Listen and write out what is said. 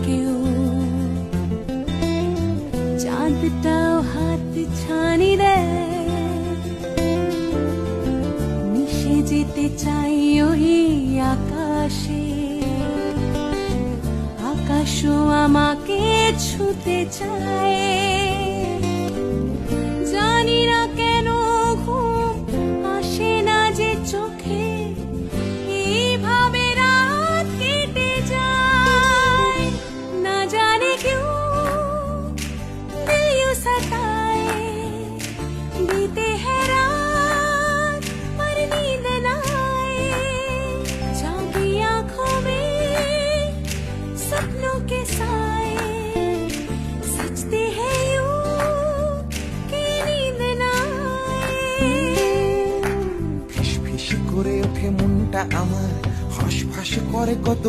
কেউ, চাঁদটাও হাত ছানি দেয়, মিশে যেতে চাই ওই আকাশে, আকাশও আমাকে ছুতে চায়। জানি না কেন ঘুম আসে না যে চোখে, এইভাবে রাত কেটে যায়। না জানে क्यों दिल यूं सताए, बीते है रात पर नींद न आए, जागी आंखों में सपनों के साए, सजते हैं यूं कि नींद न आए। ফিস ফিস করে ওঠে মনটা আমার, হাঁস ফাঁস করে কত